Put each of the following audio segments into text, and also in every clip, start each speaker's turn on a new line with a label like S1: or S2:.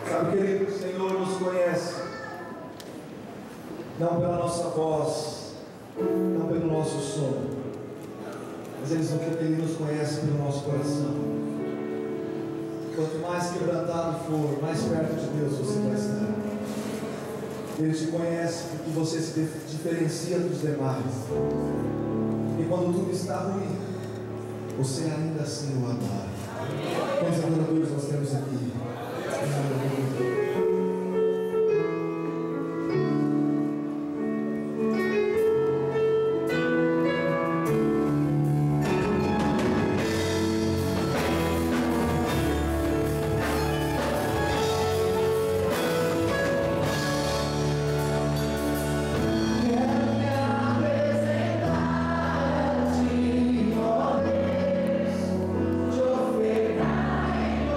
S1: Sabe, querido, o Senhor nos conhece, não pela nossa voz, não pelo nosso som, mas Ele nos conhece pelo nosso coração. Quanto mais quebrantado for, mais perto de Deus você vai estar. Ele te conhece porque você se diferencia dos demais. E quando tudo está ruim, você ainda assim o adora. Quantos adoradores nós temos aqui?
S2: Te ofertar em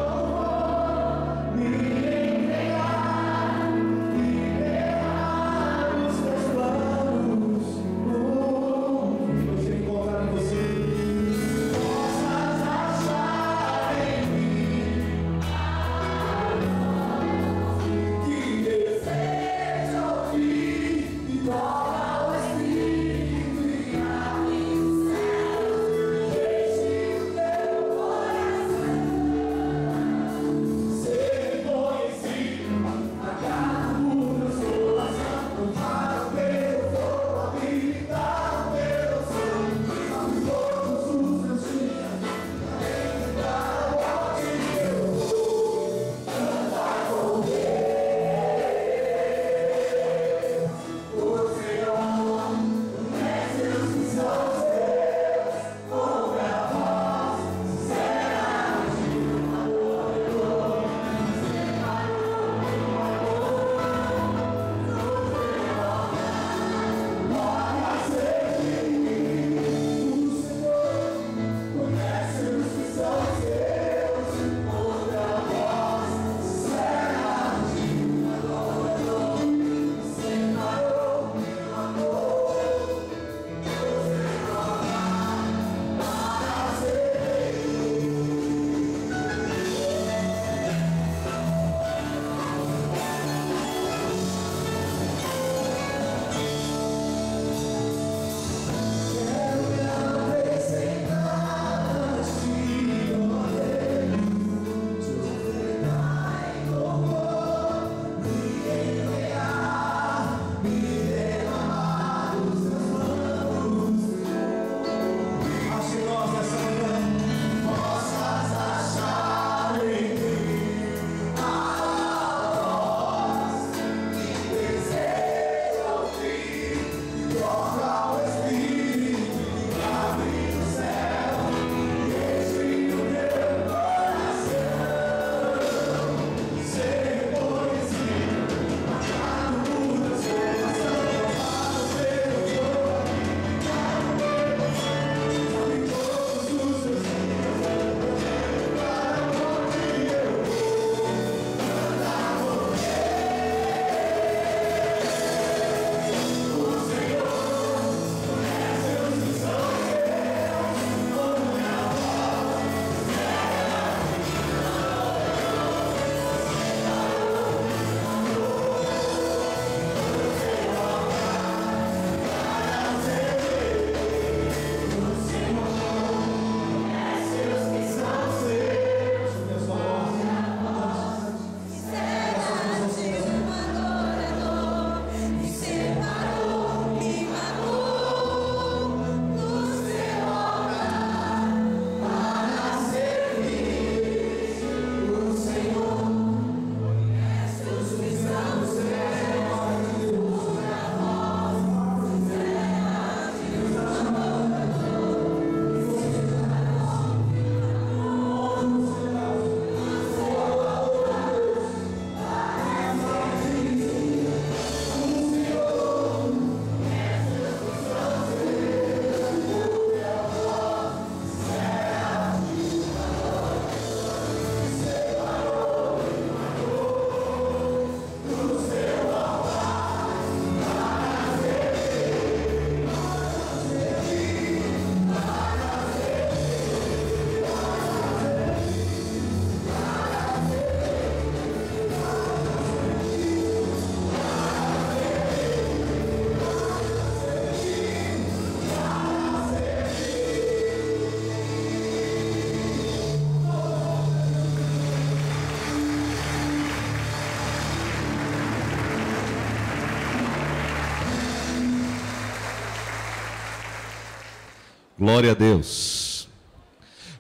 S2: Glória a Deus.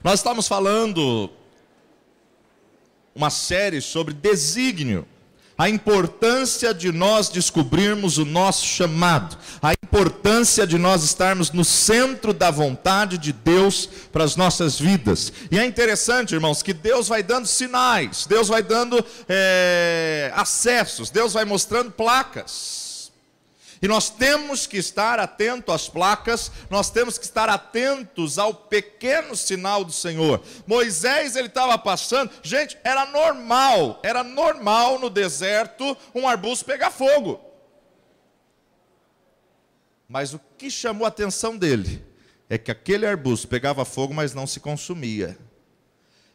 S2: Nós estamos falando uma série sobre desígnio, a importância de nós descobrirmos o nosso chamado, a importância de nós estarmos no centro da vontade de Deus para as nossas vidas. E é interessante, irmãos, que Deus vai dando sinais, Deus vai dando acessos, Deus vai mostrando placas. E nós temos que estar atentos às placas, nós temos que estar atentos ao pequeno sinal do Senhor. Moisés, ele estava passando, gente, era normal no deserto um arbusto pegar fogo. Mas o que chamou a atenção dele é que aquele arbusto pegava fogo, mas não se consumia.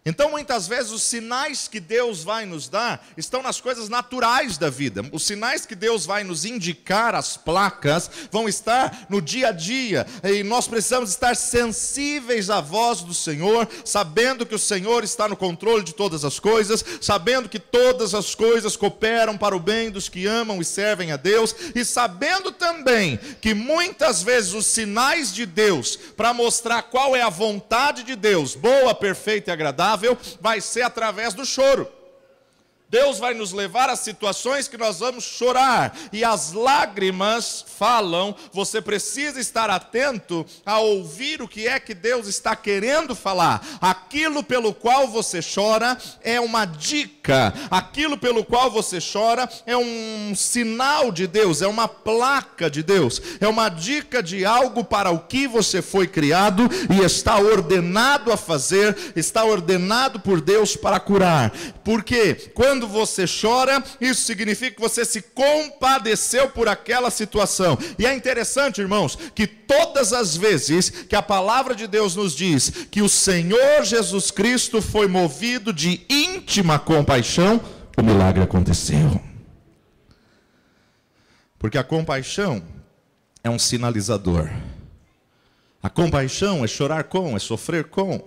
S2: Então, muitas vezes, os sinais que Deus vai nos dar estão nas coisas naturais da vida. Os sinais que Deus vai nos indicar, as placas, vão estar no dia a dia. E nós precisamos estar sensíveis à voz do Senhor, sabendo que o Senhor está no controle de todas as coisas, sabendo que todas as coisas cooperam para o bem dos que amam e servem a Deus, e sabendo também que muitas vezes os sinais de Deus, para mostrar qual é a vontade de Deus, boa, perfeita e agradável, vai ser através do choro. Deus vai nos levar a situações que nós vamos chorar, e as lágrimas falam. Você precisa estar atento a ouvir o que é que Deus está querendo falar. Aquilo pelo qual você chora é uma dica, aquilo pelo qual você chora é um sinal de Deus, é uma placa de Deus, é uma dica de algo para o que você foi criado e está ordenado a fazer, está ordenado por Deus para curar. Porque quando você chora, isso significa que você se compadeceu por aquela situação. E é interessante, irmãos, que todas as vezes que a palavra de Deus nos diz que o Senhor Jesus Cristo foi movido de íntima compaixão, o milagre aconteceu. Porque a compaixão é um sinalizador. A compaixão é chorar com, é sofrer com.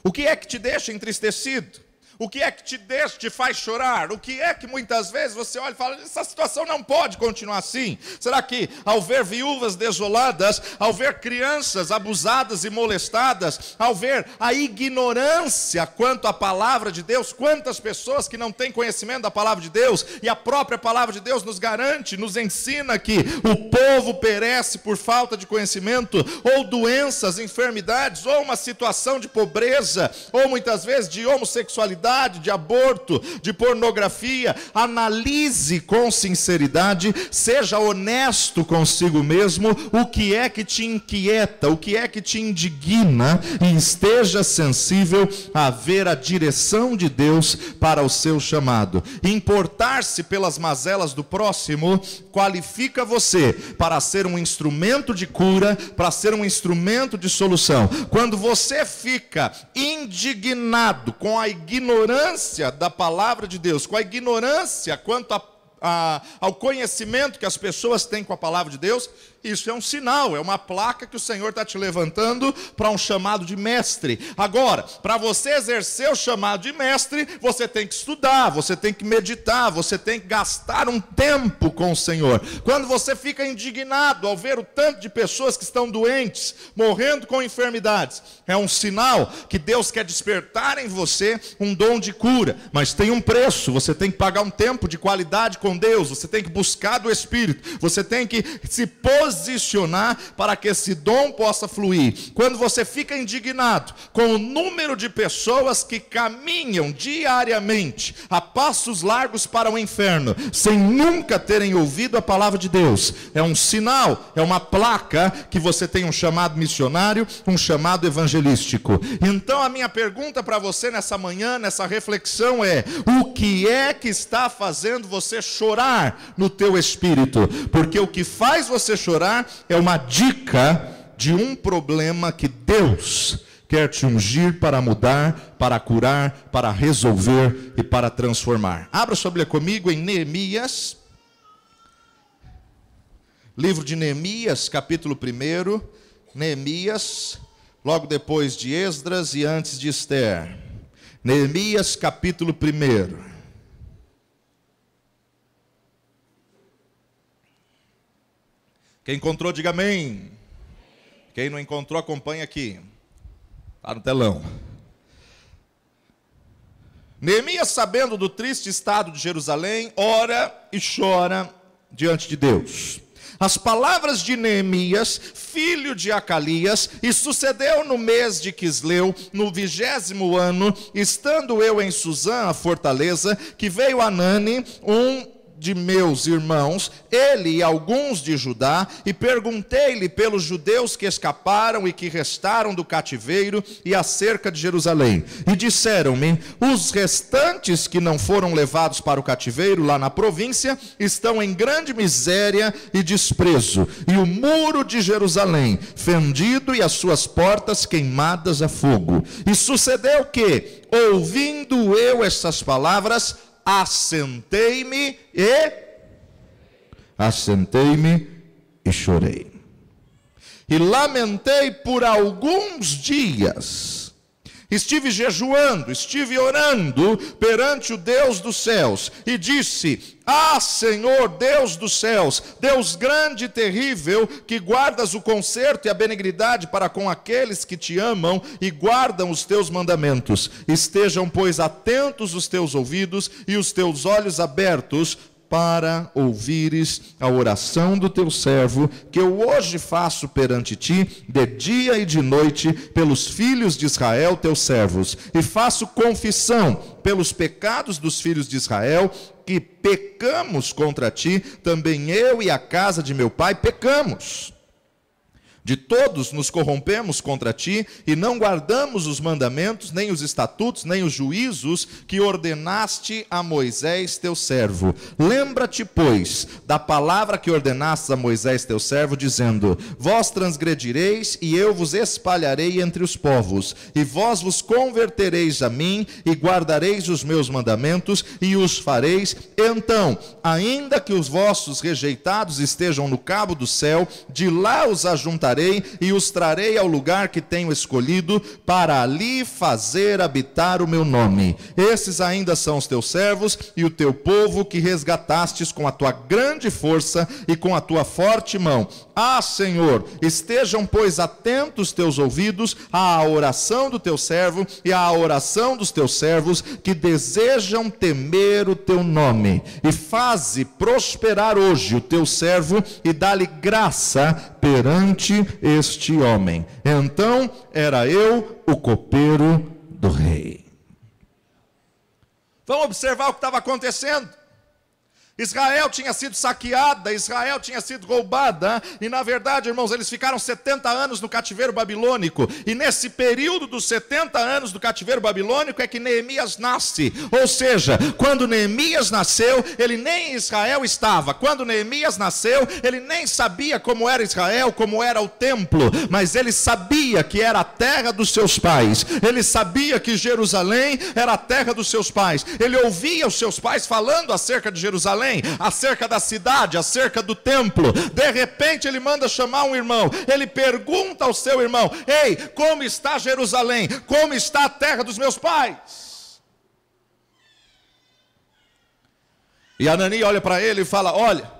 S2: O que é que te deixa entristecido? O que é que te faz chorar? O que é que muitas vezes você olha e fala, essa situação não pode continuar assim? Será que ao ver viúvas desoladas, ao ver crianças abusadas e molestadas, ao ver a ignorância quanto à palavra de Deus, quantas pessoas que não têm conhecimento da palavra de Deus, e a própria palavra de Deus nos garante, nos ensina que o povo perece por falta de conhecimento, ou doenças, enfermidades, ou uma situação de pobreza, ou muitas vezes de homossexualidade, de aborto, de pornografia. Analise com sinceridade, seja honesto consigo mesmo, o que é que te inquieta, o que é que te indigna, e esteja sensível a ver a direção de Deus para o seu chamado. Importar-se pelas mazelas do próximo qualifica você para ser um instrumento de cura, para ser um instrumento de solução. Quando você fica indignado com a ignorância da palavra de Deus, com a ignorância quanto ao conhecimento que as pessoas têm com a palavra de Deus, isso é um sinal, é uma placa que o Senhor está te levantando para um chamado de mestre. Agora, para você exercer o chamado de mestre, você tem que estudar, você tem que meditar, você tem que gastar um tempo com o Senhor. Quando você fica indignado ao ver o tanto de pessoas que estão doentes, morrendo com enfermidades, é um sinal que Deus quer despertar em você um dom de cura. Mas tem um preço, você tem que pagar um tempo de qualidade com Deus, você tem que buscar do Espírito, você tem que se posicionar para que esse dom possa fluir. Quando você fica indignado com o número de pessoas que caminham diariamente a passos largos para o inferno, sem nunca terem ouvido a palavra de Deus, é um sinal, é uma placa que você tem um chamado missionário, um chamado evangelístico. Então a minha pergunta para você nessa manhã, nessa reflexão é: o que é que está fazendo você chorar no teu espírito? Porque o que faz você chorar é uma dica de um problema que Deus quer te ungir para mudar, para curar, para resolver e para transformar. Abra sua Bíblia comigo em Neemias, livro de Neemias, capítulo 1. Neemias, logo depois de Esdras e antes de Esther. Neemias, capítulo 1. Quem encontrou, diga amém. Quem não encontrou, acompanha aqui. Está no telão. Neemias, sabendo do triste estado de Jerusalém, ora e chora diante de Deus. As palavras de Neemias, filho de Acalias, e sucedeu no mês de Quisleu, no 20º ano, estando eu em Suzã, a fortaleza, que veio Hanani, um de meus irmãos, ele e alguns de Judá, e perguntei-lhe pelos judeus que escaparam e que restaram do cativeiro e acerca de Jerusalém. E disseram-me: os restantes que não foram levados para o cativeiro lá na província estão em grande miséria e desprezo, e o muro de Jerusalém fendido e as suas portas queimadas a fogo. E sucedeu que, ouvindo eu essas palavras, assentei-me e chorei. E lamentei por alguns dias. Estive jejuando, estive orando perante o Deus dos céus, e disse: ah, Senhor, Deus dos céus, Deus grande e terrível, que guardas o conserto e a benignidade para com aqueles que te amam e guardam os teus mandamentos. Estejam, pois, atentos os teus ouvidos e os teus olhos abertos, para ouvires a oração do teu servo, que eu hoje faço perante ti, de dia e de noite, pelos filhos de Israel, teus servos, e faço confissão pelos pecados dos filhos de Israel, que pecamos contra ti, também eu e a casa de meu pai pecamos. De todos nos corrompemos contra ti, e não guardamos os mandamentos, nem os estatutos, nem os juízos que ordenaste a Moisés teu servo. Lembra-te, pois, da palavra que ordenaste a Moisés teu servo, dizendo: vós transgredireis, e eu vos espalharei entre os povos, e vós vos convertereis a mim, e guardareis os meus mandamentos, e os fareis. Então, ainda que os vossos rejeitados estejam no cabo do céu, de lá os ajuntarei, e os trarei ao lugar que tenho escolhido, para ali fazer habitar o meu nome. Esses ainda são os teus servos e o teu povo, que resgatastes com a tua grande força e com a tua forte mão. Ah, Senhor, estejam, pois, atentos teus ouvidos à oração do teu servo e à oração dos teus servos, que desejam temer o teu nome. E faze prosperar hoje o teu servo, e dá-lhe graça perante este homem. Então era eu o copeiro do rei. Vamos observar o que estava acontecendo. Israel tinha sido saqueada, Israel tinha sido roubada, e na verdade, irmãos, eles ficaram 70 anos no cativeiro babilônico, e nesse período dos 70 anos do cativeiro babilônico é que Neemias nasce. Ou seja, quando Neemias nasceu, ele nem em Israel estava. Quando Neemias nasceu, ele nem sabia como era Israel, como era o templo, mas ele sabia que era a terra dos seus pais, ele sabia que Jerusalém era a terra dos seus pais, ele ouvia os seus pais falando acerca de Jerusalém, acerca da cidade, acerca do templo. De repente ele manda chamar um irmão, ele pergunta ao seu irmão: ei, como está Jerusalém? Como está a terra dos meus pais? E Hanani olha para ele e fala: olha,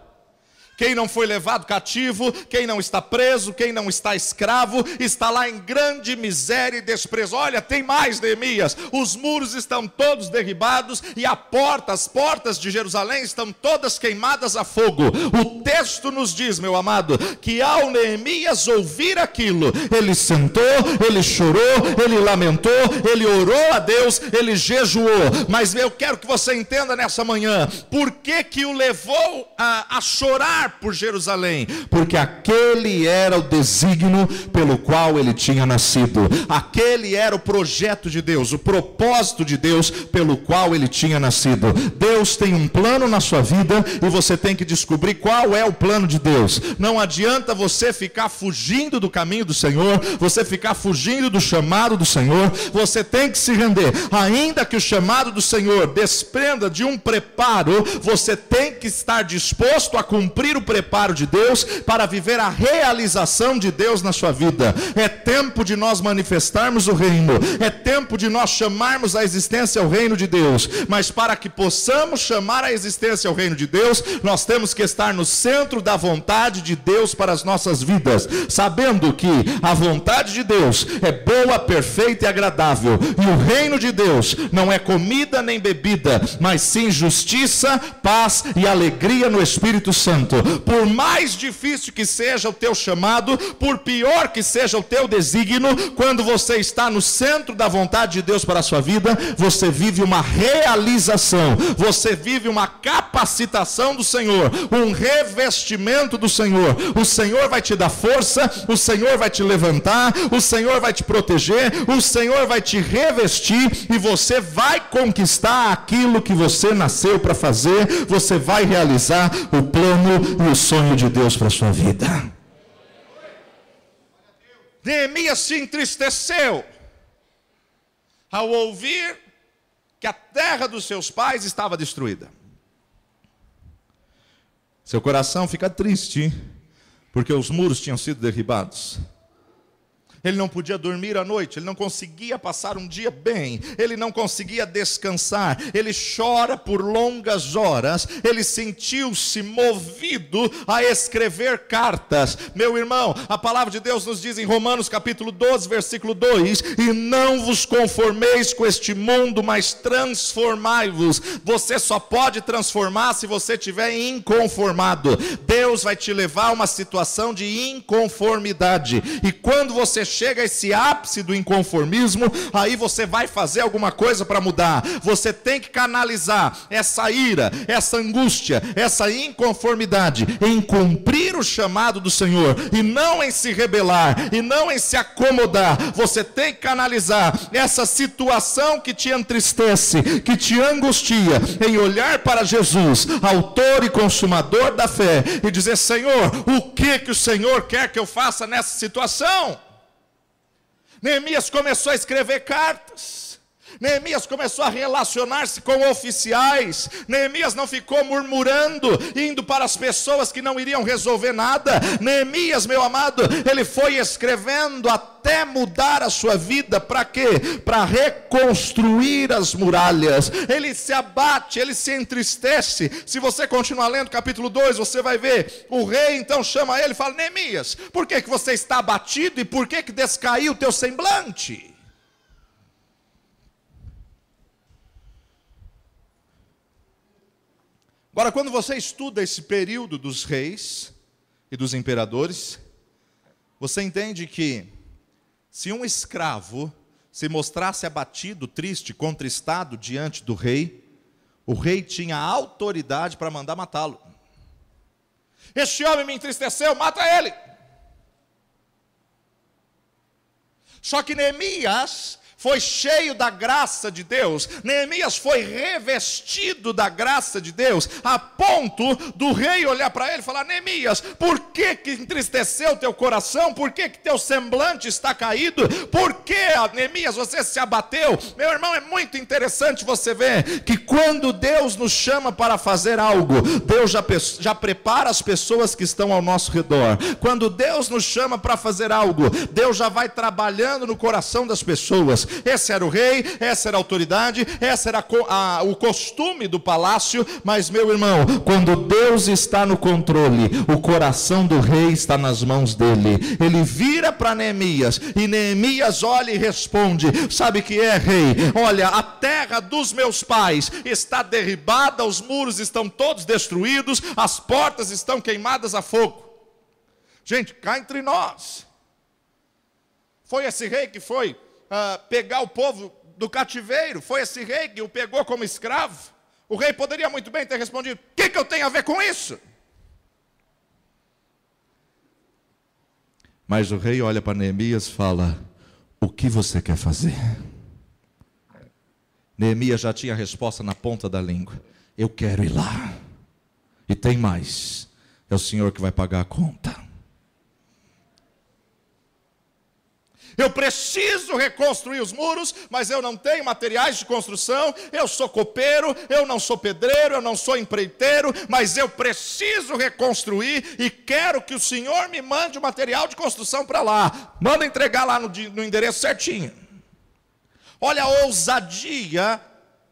S2: quem não foi levado cativo, quem não está preso, quem não está escravo, está lá em grande miséria e desprezo. Olha, tem mais, Neemias, os muros estão todos derribados, e as portas de Jerusalém estão todas queimadas a fogo. O texto nos diz, meu amado, que ao Neemias ouvir aquilo, ele sentou, ele chorou, ele lamentou, ele orou a Deus, ele jejuou. Mas eu quero que você entenda nessa manhã, por que o levou a chorar por Jerusalém? Porque aquele era o desígnio pelo qual ele tinha nascido, aquele era o projeto de Deus, o propósito de Deus pelo qual ele tinha nascido. Deus tem um plano na sua vida, e você tem que descobrir qual é o plano de Deus. Não adianta você ficar fugindo do caminho do Senhor, você ficar fugindo do chamado do Senhor. Você tem que se render, ainda que o chamado do Senhor desprenda de um preparo, você tem que estar disposto a cumprir cumprir o preparo de Deus, para viver a realização de Deus na sua vida. É tempo de nós manifestarmos o reino, é tempo de nós chamarmos a existência ao reino de Deus, mas para que possamos chamar a existência ao reino de Deus, nós temos que estar no centro da vontade de Deus para as nossas vidas, sabendo que a vontade de Deus é boa, perfeita e agradável, e o reino de Deus não é comida nem bebida, mas sim justiça, paz e alegria no Espírito Santo. Por mais difícil que seja o teu chamado, por pior que seja o teu desígnio, quando você está no centro da vontade de Deus para a sua vida, você vive uma realização, você vive uma capacitação do Senhor, um revestimento do Senhor. O Senhor vai te dar força, o Senhor vai te levantar, o Senhor vai te proteger, o Senhor vai te revestir, e você vai conquistar aquilo que você nasceu para fazer. Você vai realizar o plano e o sonho de Deus para a sua vida. Neemias se entristeceu ao ouvir que a terra dos seus pais estava destruída. Seu coração fica triste, porque os muros tinham sido derribados. Ele não podia dormir à noite, ele não conseguia passar um dia bem, ele não conseguia descansar, ele chora por longas horas, ele sentiu-se movido a escrever cartas. Meu irmão, a palavra de Deus nos diz em Romanos capítulo 12, versículo 2, e não vos conformeis com este mundo, mas transformai-vos. Você só pode transformar se você estiver inconformado. Deus vai te levar a uma situação de inconformidade, e quando você chega a esse ápice do inconformismo, aí você vai fazer alguma coisa para mudar. Você tem que canalizar essa ira, essa angústia, essa inconformidade em cumprir o chamado do Senhor, e não em se rebelar, e não em se acomodar. Você tem que canalizar essa situação que te entristece, que te angustia, em olhar para Jesus, autor e consumador da fé, e dizer: Senhor, o que o Senhor quer que eu faça nessa situação? Neemias começou a escrever cartas, Neemias começou a relacionar-se com oficiais. Neemias não ficou murmurando, indo para as pessoas que não iriam resolver nada. Neemias, meu amado, ele foi escrevendo até mudar a sua vida. Para quê? Para reconstruir as muralhas. Ele se abate, ele se entristece. Se você continuar lendo capítulo 2, você vai ver, o rei então chama ele e fala: Neemias, por que você está abatido, e por que descaiu o teu semblante? Agora, quando você estuda esse período dos reis e dos imperadores, você entende que se um escravo se mostrasse abatido, triste, contristado diante do rei, o rei tinha autoridade para mandar matá-lo. Este homem me entristeceu, mata ele. Só que Neemias foi cheio da graça de Deus, Neemias foi revestido da graça de Deus, a ponto do rei olhar para ele e falar: Neemias, por que entristeceu teu coração? Por que teu semblante está caído? Por que, Neemias, você se abateu? Meu irmão, é muito interessante você ver que quando Deus nos chama para fazer algo, Deus já prepara as pessoas que estão ao nosso redor. Quando Deus nos chama para fazer algo, Deus já vai trabalhando no coração das pessoas. Esse era o rei, essa era a autoridade, essa era o costume do palácio. Mas, meu irmão, quando Deus está no controle, o coração do rei está nas mãos dele. Ele vira para Neemias, e Neemias olha e responde: sabe o que é, rei? Olha, a terra dos meus pais está derribada, os muros estão todos destruídos, as portas estão queimadas a fogo. Gente, cá entre nós, foi esse rei que foi pegar o povo do cativeiro, foi esse rei que o pegou como escravo. O rei poderia muito bem ter respondido: o que eu tenho a ver com isso? Mas o rei olha para Neemias e fala: o que você quer fazer? Neemias já tinha a resposta na ponta da língua: eu quero ir lá. E tem mais, é o Senhor que vai pagar a conta. Eu preciso reconstruir os muros, mas eu não tenho materiais de construção. Eu sou copeiro, eu não sou pedreiro, eu não sou empreiteiro, mas eu preciso reconstruir e quero que o Senhor me mande o material de construção para lá. Manda entregar lá no endereço certinho. Olha a ousadia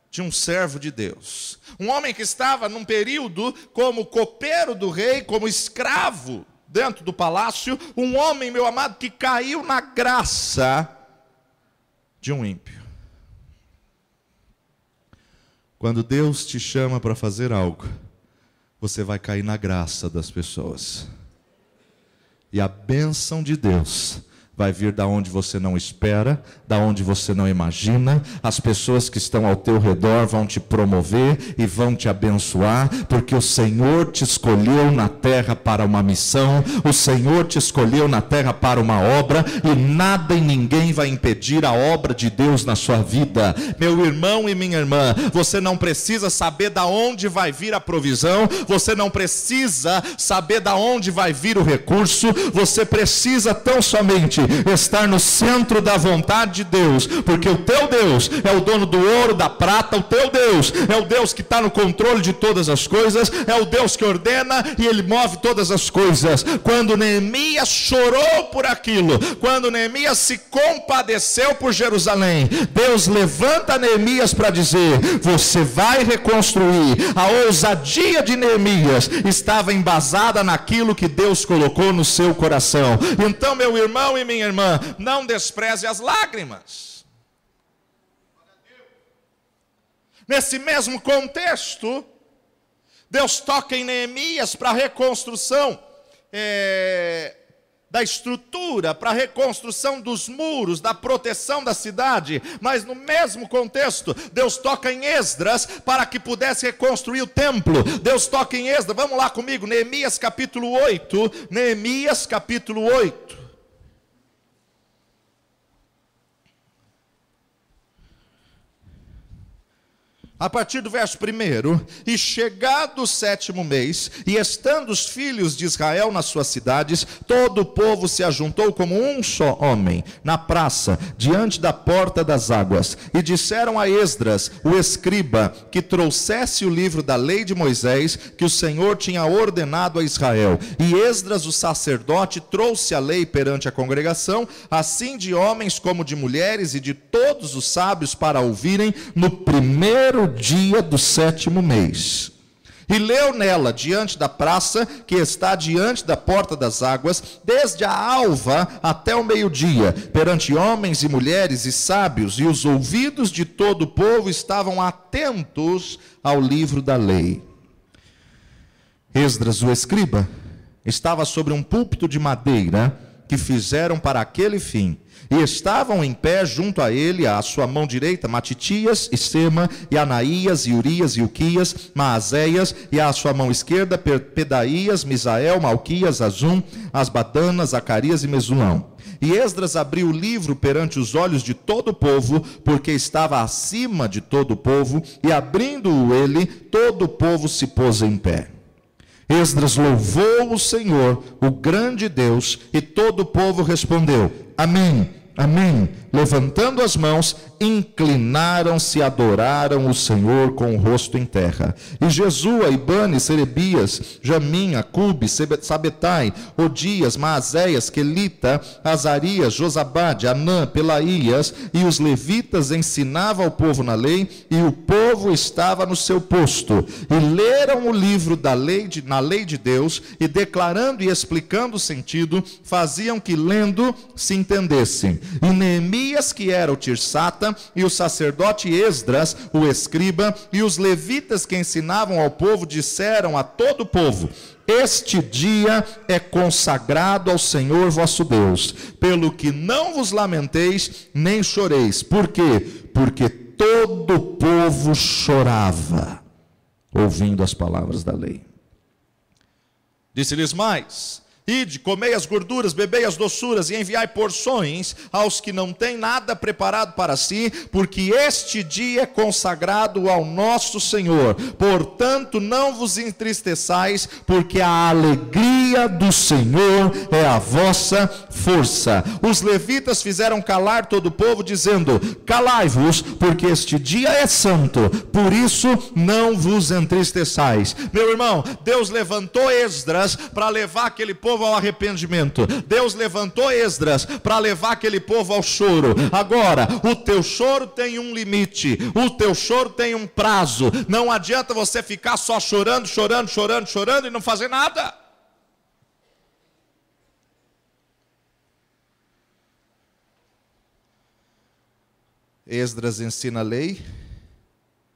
S2: de um servo de Deus. Um homem que estava num período como copeiro do rei, como escravo dentro do palácio, um homem, meu amado, que caiu na graça de um ímpio. Quando Deus te chama para fazer algo, você vai cair na graça das pessoas. E a bênção de Deus vai vir da onde você não espera, da onde você não imagina. As pessoas que estão ao teu redor vão te promover e vão te abençoar, porque o Senhor te escolheu na terra para uma missão, o Senhor te escolheu na terra para uma obra, e nada e ninguém vai impedir a obra de Deus na sua vida. Meu irmão e minha irmã, você não precisa saber da onde vai vir a provisão, você não precisa saber da onde vai vir o recurso, você precisa tão somente estar no centro da vontade de Deus, porque o teu Deus é o dono do ouro, da prata. O teu Deus é o Deus que está no controle de todas as coisas, é o Deus que ordena e Ele move todas as coisas. Quando Neemias chorou por aquilo, quando Neemias se compadeceu por Jerusalém, Deus levanta Neemias para dizer: você vai reconstruir. A ousadia de Neemias estava embasada naquilo que Deus colocou no seu coração. Então, meu irmão e minha irmã, não despreze as lágrimas. Nesse mesmo contexto, Deus toca em Neemias para a reconstrução da estrutura, para a reconstrução dos muros, da proteção da cidade. Mas no mesmo contexto, Deus toca em Esdras para que pudesse reconstruir o templo. Deus toca em Esdras, vamos lá comigo, Neemias capítulo 8, Neemias capítulo 8. A partir do verso 1: e chegado o 7º mês, e estando os filhos de Israel nas suas cidades, todo o povo se ajuntou como um só homem, na praça, diante da porta das águas, e disseram a Esdras, o escriba, que trouxesse o livro da lei de Moisés, que o Senhor tinha ordenado a Israel. E Esdras, o sacerdote, trouxe a lei perante a congregação, assim de homens como de mulheres, e de todos os sábios, para ouvirem, no primeiro dia do 7º mês. E leu nela diante da praça, que está diante da porta das águas, desde a alva até o meio-dia, perante homens e mulheres e sábios, e os ouvidos de todo o povo estavam atentos ao livro da lei. Esdras, o escriba, estava sobre um púlpito de madeira, que fizeram para aquele fim, e estavam em pé junto a ele, à sua mão direita, Matitias e Sema, e Anaías, e Urias, e Uquias, Maazéias, e à sua mão esquerda, Pedaías, Misael, Malquias, Azum, Asbadana, Zacarias e Mesulão. E Esdras abriu o livro perante os olhos de todo o povo, porque estava acima de todo o povo, e abrindo-o ele, todo o povo se pôs em pé. Esdras louvou o Senhor, o grande Deus, e todo o povo respondeu: amém, amém. Levantando as mãos, inclinaram-se e adoraram o Senhor com o rosto em terra. E Jesua, Ibane, Serebias, Jamim, Acube, Sabetai, Odias, Maazéias, Quelita, Azarias, Josabade, Anã, Pelaías, e os levitas ensinavam ao povo na lei, e o povo estava no seu posto. E leram o livro da lei na lei de Deus, e declarando e explicando o sentido, faziam que lendo se entendessem. E Neemias, que era o tirsata, e o sacerdote Esdras, o escriba, e os levitas que ensinavam ao povo, disseram a todo o povo: este dia é consagrado ao Senhor vosso Deus, pelo que não vos lamenteis, nem choreis. Por quê? Porque todo o povo chorava, ouvindo as palavras da lei. Disse-lhes mais: Ide, comei as gorduras, bebei as doçuras e enviai porções aos que não têm nada preparado para si, porque este dia é consagrado ao nosso Senhor. Portanto, não vos entristeçais, porque a alegria do Senhor é a vossa força. Os levitas fizeram calar todo o povo, dizendo: calai-vos, porque este dia é santo, por isso não vos entristeçais. Meu irmão, Deus levantou Esdras para levar aquele povo ao arrependimento. Deus levantou Esdras para levar aquele povo ao choro. Agora, o teu choro tem um limite, o teu choro tem um prazo. Não adianta você ficar só chorando e não fazer nada. Esdras ensina a lei.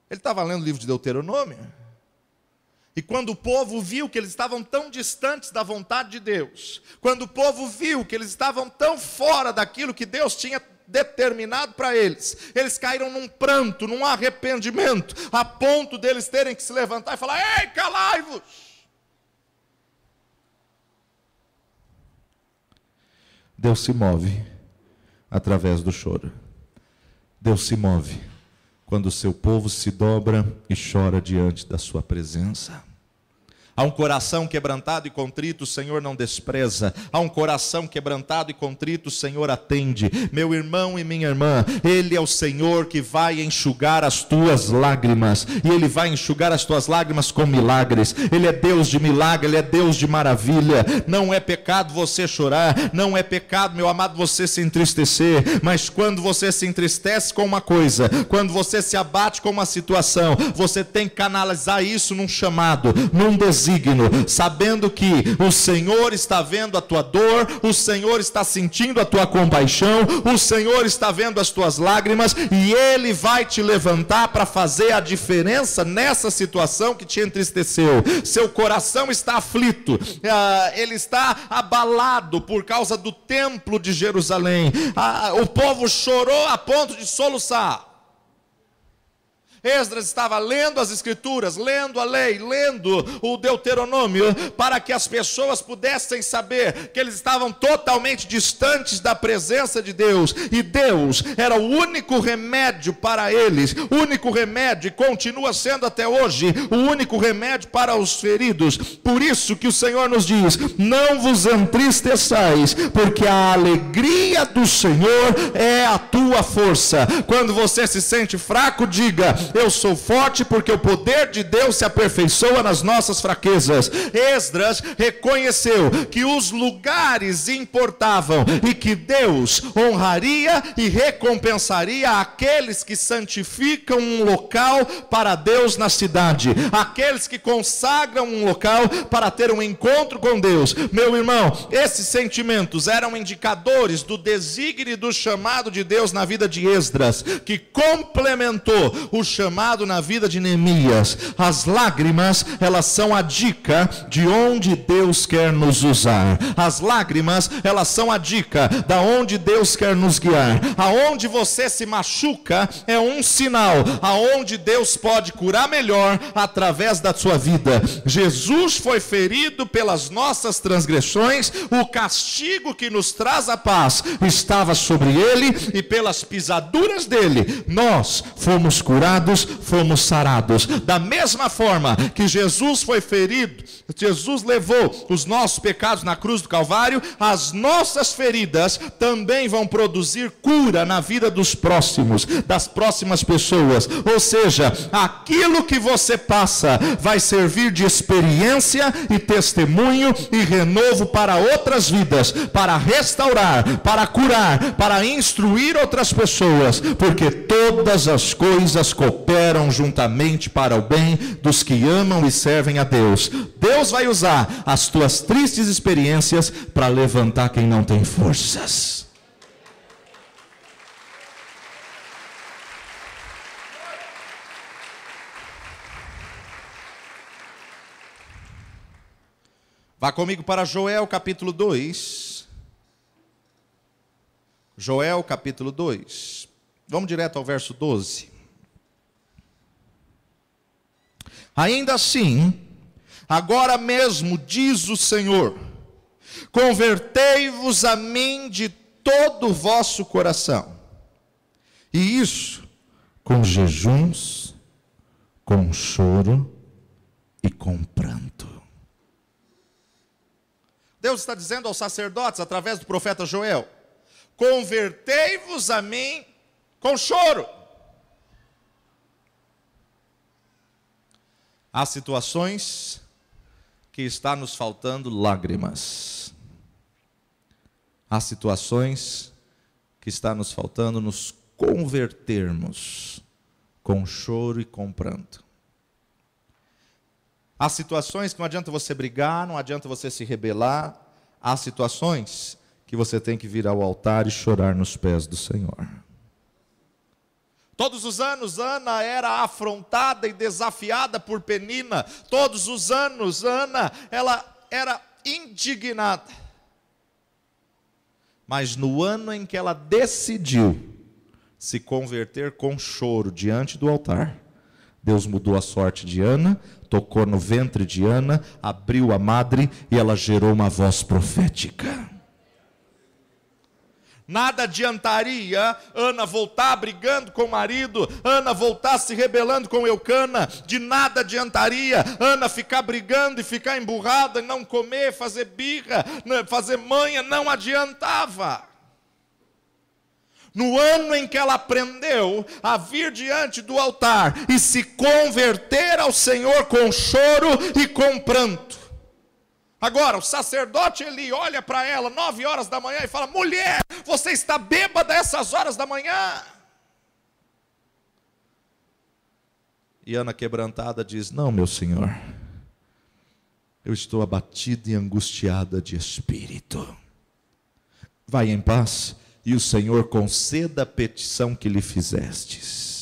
S2: Ele estava lendo o livro de Deuteronômio. E quando o povo viu que eles estavam tão distantes da vontade de Deus, quando o povo viu que eles estavam tão fora daquilo que Deus tinha determinado para eles, eles caíram num pranto, num arrependimento, a ponto deles terem que se levantar e falar: ei, calai-vos! Deus se move através do choro. Deus se move quando o seu povo se dobra e chora diante da sua presença. Há um coração quebrantado e contrito, o Senhor não despreza. Há um coração quebrantado e contrito, o Senhor atende. Meu irmão e minha irmã, Ele é o Senhor que vai enxugar as tuas lágrimas. E Ele vai enxugar as tuas lágrimas com milagres. Ele é Deus de milagre, Ele é Deus de maravilha. Não é pecado você chorar, não é pecado, meu amado, você se entristecer. Mas quando você se entristece com uma coisa, quando você se abate com uma situação, você tem que canalizar isso num chamado, num desígnio, sabendo que o Senhor está vendo a tua dor, o Senhor está sentindo a tua compaixão, o Senhor está vendo as tuas lágrimas, e Ele vai te levantar para fazer a diferença nessa situação que te entristeceu. Seu coração está aflito, ele está abalado por causa do templo de Jerusalém. O povo chorou a ponto de soluçar. Esdras estava lendo as escrituras, lendo a lei, lendo o Deuteronômio, para que as pessoas pudessem saber que eles estavam totalmente distantes da presença de Deus, e Deus era o único remédio para eles, o único remédio, e continua sendo até hoje o único remédio para os feridos. Por isso que o Senhor nos diz: não vos entristeçais, porque a alegria do Senhor é a tua força. Quando você se sente fraco, diga: eu sou forte, porque o poder de Deus se aperfeiçoa nas nossas fraquezas. Esdras reconheceu que os lugares importavam e que Deus honraria e recompensaria aqueles que santificam um local para Deus na cidade, aqueles que consagram um local para ter um encontro com Deus. Meu irmão, esses sentimentos eram indicadores do desígnio e do chamado de Deus na vida de Esdras, que complementou o chamado na vida de Neemias. As lágrimas, elas são a dica de onde Deus quer nos usar. As lágrimas, elas são a dica da onde Deus quer nos guiar. Aonde você se machuca é um sinal aonde Deus pode curar melhor através da sua vida. Jesus foi ferido pelas nossas transgressões, o castigo que nos traz a paz estava sobre ele, e pelas pisaduras dele nós fomos curados, fomos sarados. Da mesma forma que Jesus foi ferido, Jesus levou os nossos pecados na cruz do Calvário, as nossas feridas também vão produzir cura na vida dos próximos, das próximas pessoas. Ou seja, aquilo que você passa vai servir de experiência e testemunho e renovo para outras vidas, para restaurar, para curar, para instruir outras pessoas, porque todas as coisas cooperam juntamente para o bem dos que amam e servem a Deus. Deus vai usar as tuas tristes experiências para levantar quem não tem forças. Vá comigo para Joel capítulo 2. Joel capítulo 2. Vamos direto ao verso 12. Ainda assim, agora mesmo diz o Senhor, Convertei-vos a mim de todo o vosso coração. E isso com jejuns, com choro e com pranto. Deus está dizendo aos sacerdotes, através do profeta Joel: convertei-vos a mim com choro. Há situações que está nos faltando lágrimas. Há situações que está nos faltando nos convertermos com choro e com pranto. Há situações que não adianta você brigar, não adianta você se rebelar. Há situações que você tem que vir ao altar e chorar nos pés do Senhor. Todos os anos Ana era afrontada e desafiada por Penina. Todos os anos Ana, ela era indignada. Mas no ano em que ela decidiu se converter com choro diante do altar, Deus mudou a sorte de Ana, tocou no ventre de Ana, abriu a madre e ela gerou uma voz profética. Nada adiantaria Ana voltar brigando com o marido, Ana voltar se rebelando com Eucana, de nada adiantaria Ana ficar brigando e ficar emburrada, não comer, fazer birra, fazer manha, não adiantava. No ano em que ela aprendeu a vir diante do altar e se converter ao Senhor com choro e com pranto. Agora, o sacerdote Eli olha para ela 9 horas da manhã e fala: mulher, você está bêbada essas horas da manhã? E Ana, quebrantada, diz: não, meu senhor, eu estou abatida e angustiada de espírito. Vai em paz, e o Senhor conceda a petição que lhe fizestes.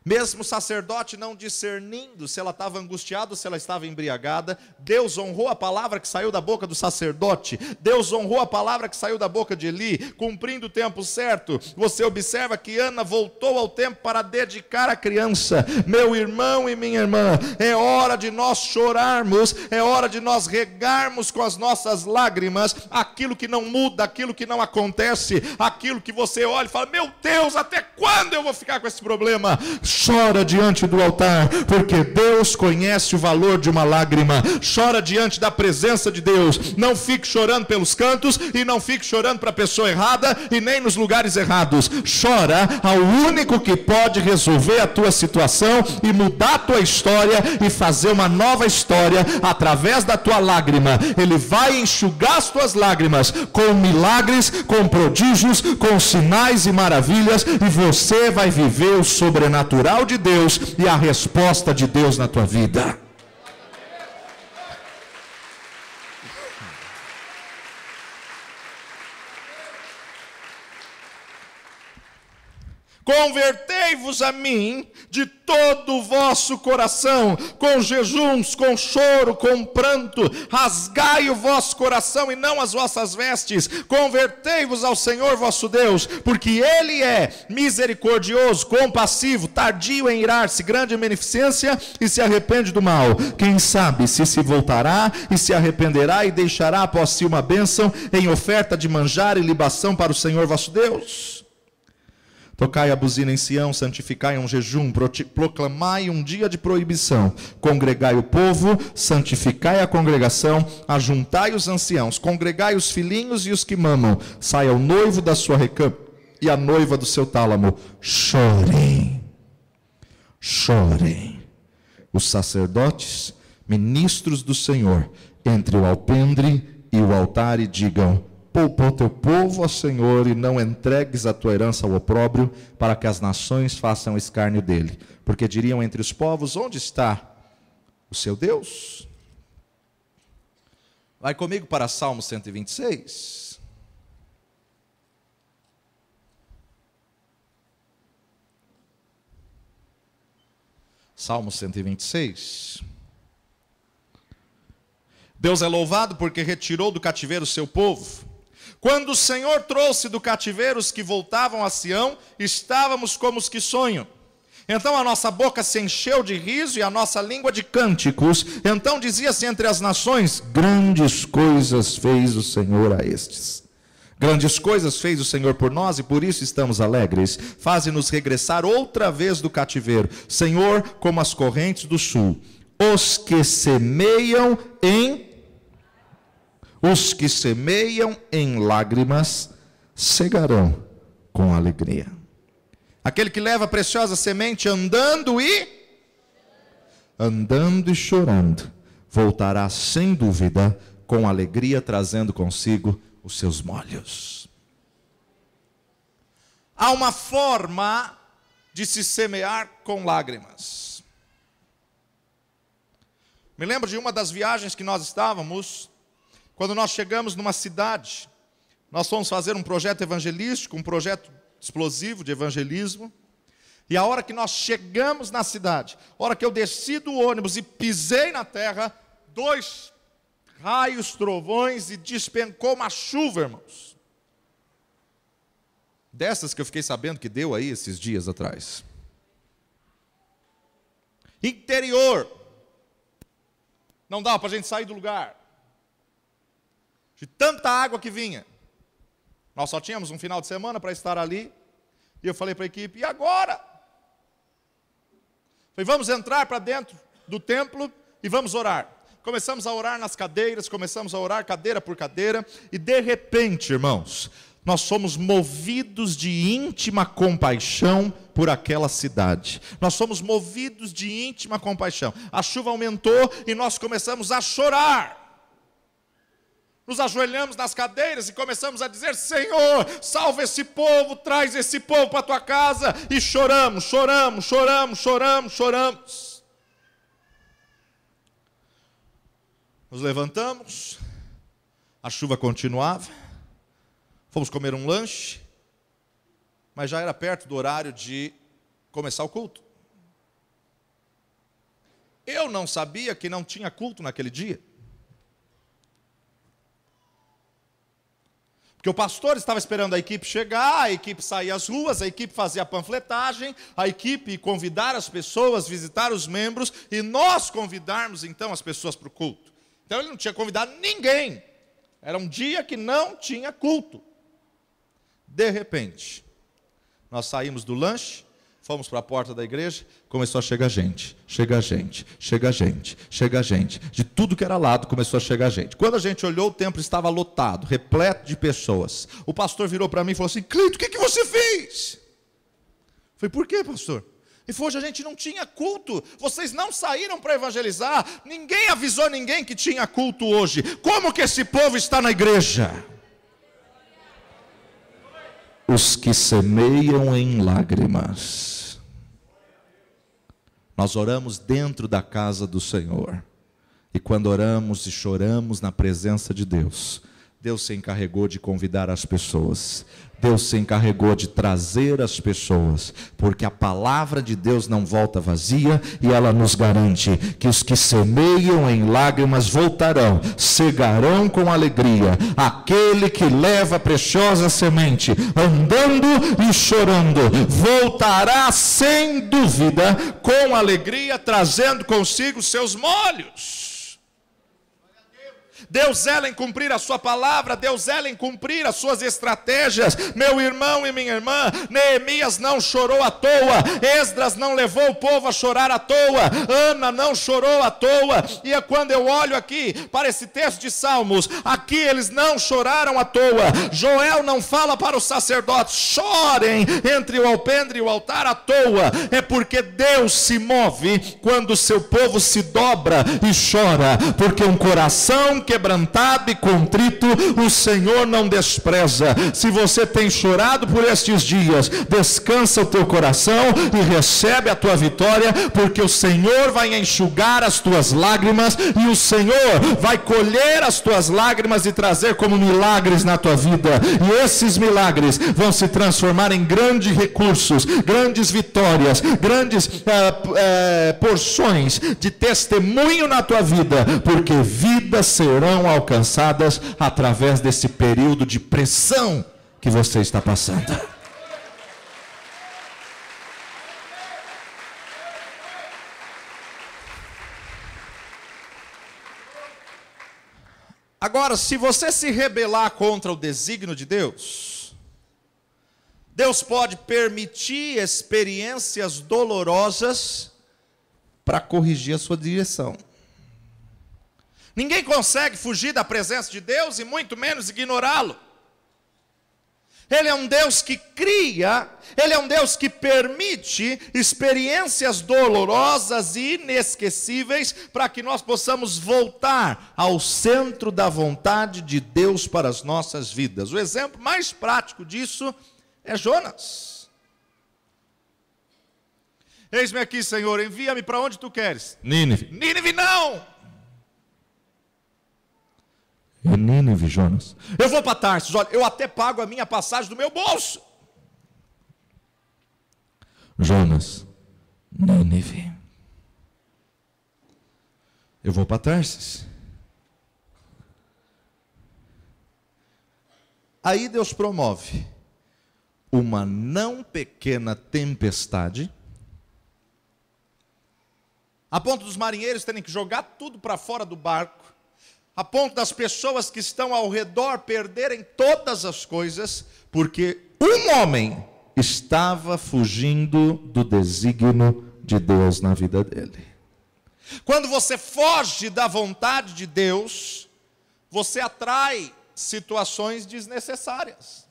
S2: Mesmo o sacerdote não discernindo se ela estava angustiada ou se ela estava embriagada, Deus honrou a palavra que saiu da boca do sacerdote, Deus honrou a palavra que saiu da boca de Eli, cumprindo o tempo certo. Você observa que Ana voltou ao tempo para dedicar a criança. Meu irmão e minha irmã, é hora de nós chorarmos, é hora de nós regarmos com as nossas lágrimas aquilo que não muda, aquilo que não acontece, aquilo que você olha e fala: meu Deus, até quando eu vou ficar com esse problema? Chora diante do altar, porque Deus conhece o valor de uma lágrima. Chora diante da presença de Deus. Não fique chorando pelos cantos, e não fique chorando para a pessoa errada, e nem nos lugares errados. Chora ao único que pode resolver a tua situação e mudar a tua história e fazer uma nova história através da tua lágrima. Ele vai enxugar as tuas lágrimas com milagres, com prodígios, com sinais e maravilhas, e você vai viver o sobrenatural de Deus e a resposta de Deus na tua vida. Convertei-vos a mim de todo o vosso coração, com jejuns, com choro, com pranto. Rasgai o vosso coração e não as vossas vestes. Convertei-vos ao Senhor vosso Deus, porque Ele é misericordioso, compassivo, tardio em irar-se, grande em beneficência, e se arrepende do mal. Quem sabe se voltará e se arrependerá e deixará após si uma bênção em oferta de manjar e libação para o Senhor vosso Deus. Tocai a buzina em Sião, santificai um jejum, proclamai um dia de proibição, congregai o povo, santificai a congregação, ajuntai os anciãos, congregai os filhinhos e os que mamam, saia o noivo da sua recâmara e a noiva do seu tálamo. Chorem, chorem, os sacerdotes, ministros do Senhor, entre o alpendre e o altar, e digam: poupa o teu povo, ó Senhor, e não entregues a tua herança ao opróbrio, para que as nações façam escárnio dele. Porque diriam entre os povos: onde está o seu Deus? Vai comigo para Salmo 126. Salmo 126. Deus é louvado porque retirou do cativeiro o seu povo. Quando o Senhor trouxe do cativeiro os que voltavam a Sião, estávamos como os que sonham. Então a nossa boca se encheu de riso e a nossa língua de cânticos. Então dizia-se entre as nações: grandes coisas fez o Senhor a estes. Grandes coisas fez o Senhor por nós e por isso estamos alegres. Faze-nos regressar outra vez do cativeiro, Senhor, como as correntes do sul. Os que semeiam em lágrimas cegarão com alegria. Aquele que leva a preciosa semente andando e chorando, voltará sem dúvida com alegria, trazendo consigo os seus molhos. Há uma forma de se semear com lágrimas. Me lembro de uma das viagens que nós estávamos, quando nós chegamos numa cidade. Nós fomos fazer um projeto evangelístico, um projeto explosivo de evangelismo. E a hora que nós chegamos na cidade, a hora que eu desci do ônibus e pisei na terra, 2 raios, trovões, e despencou uma chuva, irmãos. Dessas que eu fiquei sabendo que deu aí esses dias atrás. Interior. Não dava para a gente sair do lugar. De tanta água que vinha. Nós só tínhamos um final de semana para estar ali. E eu falei para a equipe: e agora? Falei: vamos entrar para dentro do templo e vamos orar. Começamos a orar nas cadeiras, começamos a orar cadeira por cadeira. E de repente, irmãos, nós somos movidos de íntima compaixão por aquela cidade. Nós somos movidos de íntima compaixão. A chuva aumentou e nós começamos a chorar. Nos ajoelhamos nas cadeiras e começamos a dizer: Senhor, salva esse povo, traz esse povo para a tua casa. E choramos. Nos levantamos, a chuva continuava, fomos comer um lanche, mas já era perto do horário de começar o culto. Eu não sabia que não tinha culto naquele dia. Porque o pastor estava esperando a equipe chegar, a equipe sair às ruas, a equipe fazer a panfletagem, a equipe convidar as pessoas, visitar os membros, e nós convidarmos então as pessoas para o culto. Então ele não tinha convidado ninguém. Era um dia que não tinha culto. De repente, nós saímos do lanche, fomos para a porta da igreja, começou a chegar gente. De tudo que era lado começou a chegar gente. Quando a gente olhou, o templo estava lotado, repleto de pessoas. O pastor virou para mim e falou assim: Cleito, o que você fez? Eu falei: por quê, pastor? Ele falou: hoje a gente não tinha culto, vocês não saíram para evangelizar, ninguém avisou ninguém que tinha culto hoje. Como que esse povo está na igreja? Os que semeiam em lágrimas. Nós oramos dentro da casa do Senhor. E quando oramos e choramos na presença de Deus, Deus se encarregou de convidar as pessoas. Deus se encarregou de trazer as pessoas, porque a palavra de Deus não volta vazia, e ela nos garante que os que semeiam em lágrimas voltarão, cegarão com alegria. Aquele que leva a preciosa semente, andando e chorando, voltará sem dúvida, com alegria, trazendo consigo seus molhos. Deus zela em cumprir a sua palavra, Deus zela em cumprir as suas estratégias. Meu irmão e minha irmã, Neemias não chorou à toa, Esdras não levou o povo a chorar à toa, Ana não chorou à toa. E é quando eu olho aqui para esse texto de Salmos, aqui eles não choraram à toa. Joel não fala para os sacerdotes: chorem entre o alpendre e o altar à toa. É porque Deus se move quando o seu povo se dobra e chora, porque um coração quebrantado e contrito o Senhor não despreza. Se você tem chorado por estes dias, descansa o teu coração e recebe a tua vitória, porque o Senhor vai enxugar as tuas lágrimas, e o Senhor vai colher as tuas lágrimas e trazer como milagres na tua vida, e esses milagres vão se transformar em grandes recursos, grandes vitórias, grandes porções de testemunho na tua vida, porque vidas serão alcançadas através desse período de pressão, que você está passando. Agora, se você se rebelar contra o desígnio de Deus, Deus pode permitir experiências dolorosas para corrigir a sua direção. Ninguém consegue fugir da presença de Deus e muito menos ignorá-lo. Ele é um Deus que cria, Ele é um Deus que permite experiências dolorosas e inesquecíveis para que nós possamos voltar ao centro da vontade de Deus para as nossas vidas. O exemplo mais prático disso é Jonas. Eis-me aqui, Senhor, envia-me para onde tu queres. Nínive. Nínive não!
S3: É Nínive, Jonas.
S2: Eu vou para Tarsis, olha, eu até pago a minha passagem do meu bolso.
S3: Jonas, Nínive.
S2: Eu vou para Tarsis. Aí Deus promove uma não pequena tempestade, a ponto dos marinheiros terem que jogar tudo para fora do barco, a ponto das pessoas que estão ao redor perderem todas as coisas, porque um homem estava fugindo do desígnio de Deus na vida dele. Quando você foge da vontade de Deus, você atrai situações desnecessárias.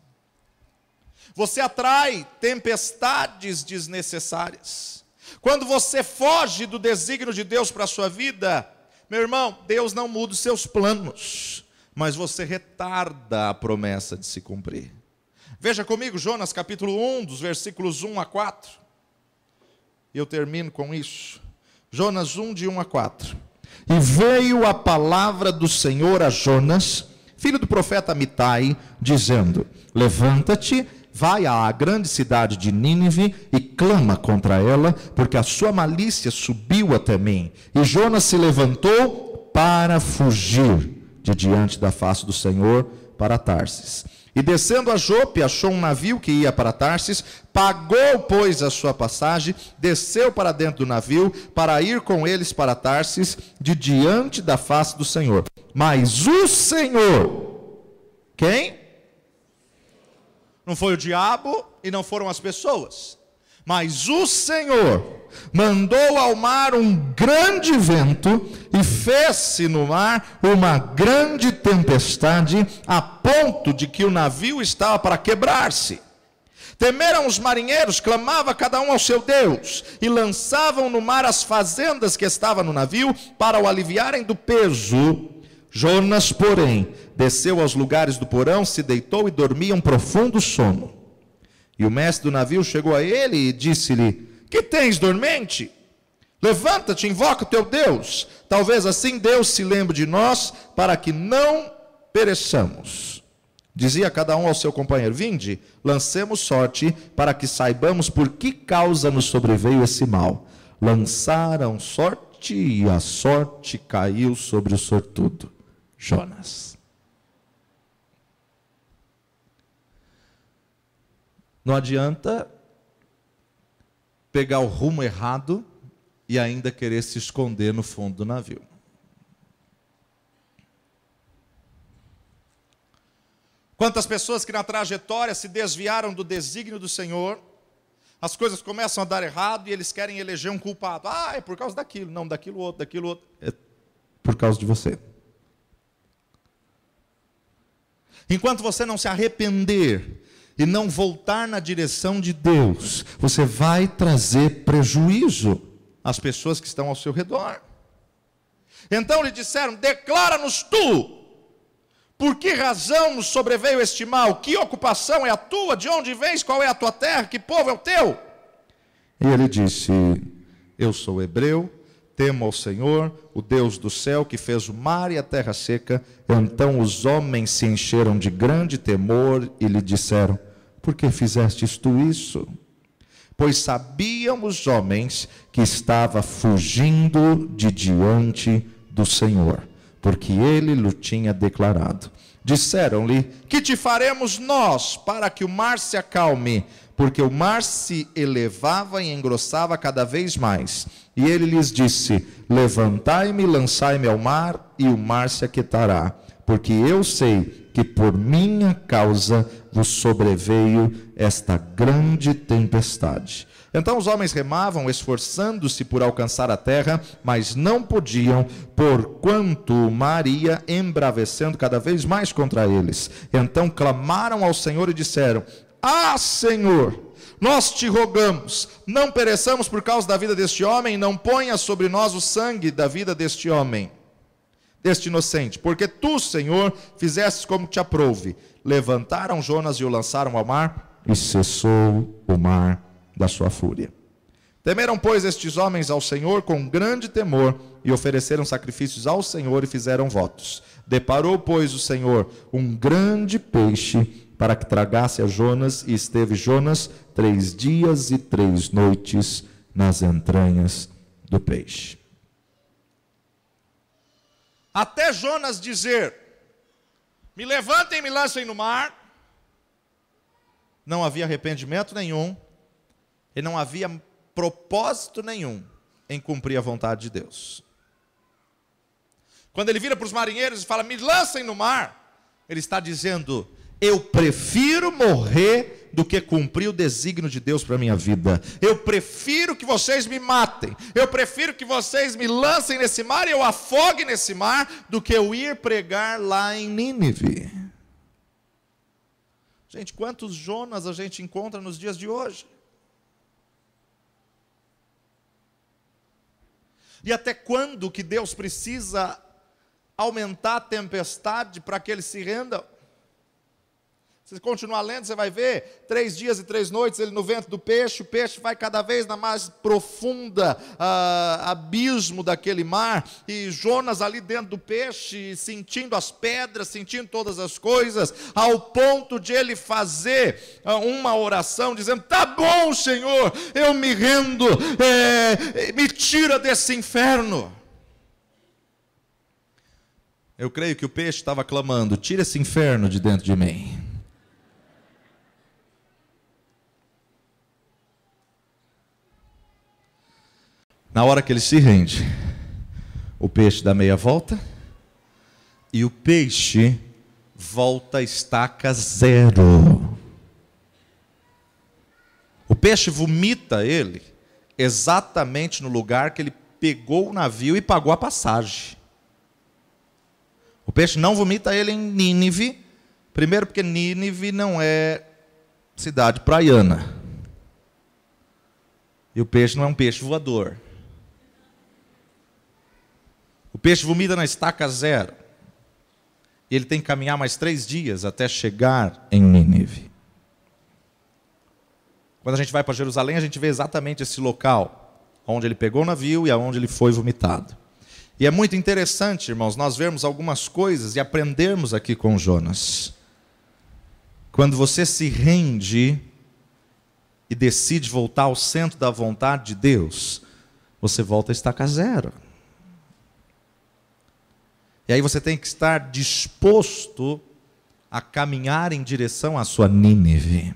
S2: Você atrai tempestades desnecessárias. Quando você foge do desígnio de Deus para a sua vida, meu irmão, Deus não muda os seus planos, mas você retarda a promessa de se cumprir. Veja comigo Jonas capítulo 1, dos versículos 1 a 4. E eu termino com isso. Jonas 1, de 1 a 4.
S3: E veio a palavra do Senhor a Jonas, filho do profeta Amitai, dizendo: levanta-te, vai à grande cidade de Nínive e clama contra ela, porque a sua malícia subiu até mim. E Jonas se levantou para fugir de diante da face do Senhor para Tarsis. E descendo a Jope, achou um navio que ia para Tarsis, pagou, pois, a sua passagem, desceu para dentro do navio, para ir com eles para Tarsis, de diante da face do Senhor. Mas o Senhor, quem?
S2: Não foi o diabo e não foram as pessoas, mas o Senhor mandou ao mar um grande vento e fez-se no mar uma grande tempestade, a ponto de que o navio estava para quebrar-se. Temeram os marinheiros, clamava cada um ao seu Deus, e lançavam no mar as fazendas que estavam no navio para o aliviarem do peso. Jonas, porém, desceu aos lugares do porão, se deitou e dormia um profundo sono. E o mestre do navio chegou a ele e disse-lhe: que tens, dormente? Levanta-te, invoca o teu Deus. Talvez assim Deus se lembre de nós, para que não pereçamos. Dizia cada um ao seu companheiro: vinde, lancemos sorte, para que saibamos por que causa nos sobreveio esse mal. Lançaram sorte, e a sorte caiu sobre o sortudo, Jonas. Não adianta pegar o rumo errado e ainda querer se esconder no fundo do navio. Quantas pessoas que na trajetória se desviaram do desígnio do Senhor, as coisas começam a dar errado e eles querem eleger um culpado. Ah, é por causa daquilo, não, daquilo outro. É
S3: por causa de você.
S2: Enquanto você não se arrepender e não voltar na direção de Deus,
S3: você vai trazer prejuízo
S2: às pessoas que estão ao seu redor. Então lhe disseram: declara-nos tu, por que razão nos sobreveio este mal? Que ocupação é a tua? De onde vens? Qual é a tua terra? Que povo é o teu?
S3: E ele disse:
S2: eu sou hebreu, temo ao Senhor, o Deus do céu, que fez o mar e a terra seca.
S3: Então os homens se encheram de grande temor e lhe disseram: por que fizestes tu isso?
S2: Pois sabiam os homens
S3: que estava fugindo de diante do Senhor, porque ele lhe tinha declarado.
S2: Disseram-lhe: que te faremos nós para que o mar se acalme? Porque o mar se elevava e engrossava cada vez mais.
S3: E ele lhes disse: levantai-me, lançai-me ao mar, e o mar se aquietará. porque eu sei que por minha causa vos sobreveio esta grande tempestade. Então os homens remavam, esforçando-se por alcançar a terra, mas não podiam, porquanto o mar ia embravecendo cada vez mais contra eles. Então clamaram ao Senhor e disseram: Ah, Senhor, nós te rogamos, não pereçamos por causa da vida deste homem, não ponha sobre nós o sangue da vida deste homem, deste inocente, porque tu, Senhor, fizestes como te aprouve. Levantaram Jonas e o lançaram ao mar, e cessou o mar da sua fúria. Temeram, pois, estes homens ao Senhor com grande temor, e ofereceram sacrifícios ao Senhor e fizeram votos. Deparou, pois, o Senhor um grande peixe para que tragasse a Jonas, e esteve Jonas 3 dias e 3 noites nas entranhas do peixe.
S2: Até Jonas dizer: me levantem e me lancem no mar, não havia arrependimento nenhum, e não havia propósito nenhum em cumprir a vontade de Deus. Quando ele vira para os marinheiros e fala: me lancem no mar, ele está dizendo: eu prefiro morrer do que cumprir o desígnio de Deus para a minha vida. Eu prefiro que vocês me matem, eu prefiro que vocês me lancem nesse mar e eu afogue nesse mar, do que eu ir pregar lá em Nínive. Gente, quantos Jonas a gente encontra nos dias de hoje? E até quando que Deus precisa aumentar a tempestade para que eles se rendam? Se continuar lendo, você vai ver, 3 dias e 3 noites ele no ventre do peixe, o peixe vai cada vez na mais profunda abismo daquele mar, e Jonas ali dentro do peixe, sentindo as pedras, sentindo todas as coisas, ao ponto de ele fazer uma oração, dizendo: tá bom, Senhor, eu me rendo, me tira desse inferno. Eu creio que o peixe estava clamando: tira esse inferno de dentro de mim. Na hora que ele se rende, o peixe dá meia volta, e o peixe volta a estaca zero. O peixe vomita ele exatamente no lugar que ele pegou o navio e pagou a passagem. O peixe não vomita ele em Nínive, primeiro porque Nínive não é cidade praiana. E o peixe não é um peixe voador. O peixe vomita na estaca zero. E ele tem que caminhar mais 3 dias até chegar em Nínive. Quando a gente vai para Jerusalém, a gente vê exatamente esse local, onde ele pegou o navio e aonde ele foi vomitado. E é muito interessante, irmãos, nós vermos algumas coisas e aprendermos aqui com Jonas. Quando você se rende e decide voltar ao centro da vontade de Deus, você volta a estaca zero. E aí você tem que estar disposto a caminhar em direção à sua Nínive.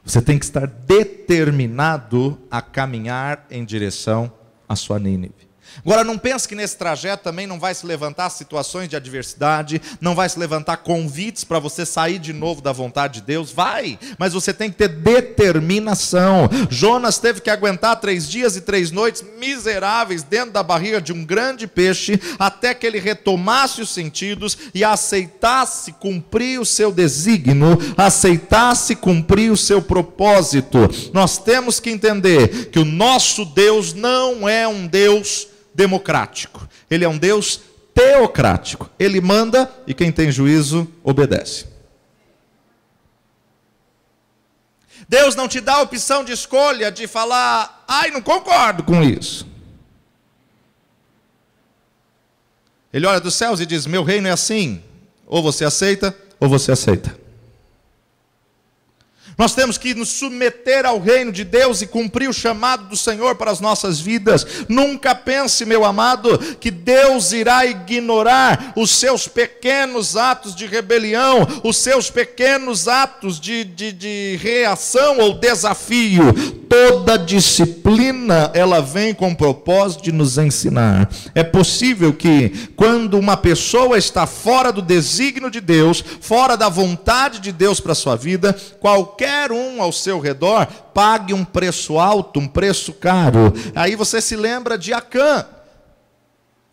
S2: Você tem que estar determinado a caminhar em direção à sua Nínive. Agora, não pense que nesse trajeto também não vai se levantar situações de adversidade, não vai se levantar convites para você sair de novo da vontade de Deus. Vai, mas você tem que ter determinação. Jonas teve que aguentar 3 dias e 3 noites miseráveis dentro da barriga de um grande peixe, até que ele retomasse os sentidos e aceitasse cumprir o seu desígnio, aceitasse cumprir o seu propósito. Nós temos que entender que o nosso Deus não é um Deus democrático, ele é um Deus teocrático. Ele manda e quem tem juízo obedece. Deus não te dá a opção de escolha de falar: ai, não concordo com isso. Ele olha dos céus e diz: meu reino é assim, ou você aceita ou você aceita. Nós temos que nos submeter ao reino de Deus e cumprir o chamado do Senhor para as nossas vidas. Nunca pense, meu amado, que Deus irá ignorar os seus pequenos atos de rebelião, os seus pequenos atos de reação ou desafio. Toda disciplina, ela vem com o propósito de nos ensinar. É possível que, quando uma pessoa está fora do desígnio de Deus, fora da vontade de Deus para a sua vida, qualquer um ao seu redor pague um preço alto, um preço caro. Aí você se lembra de Acã.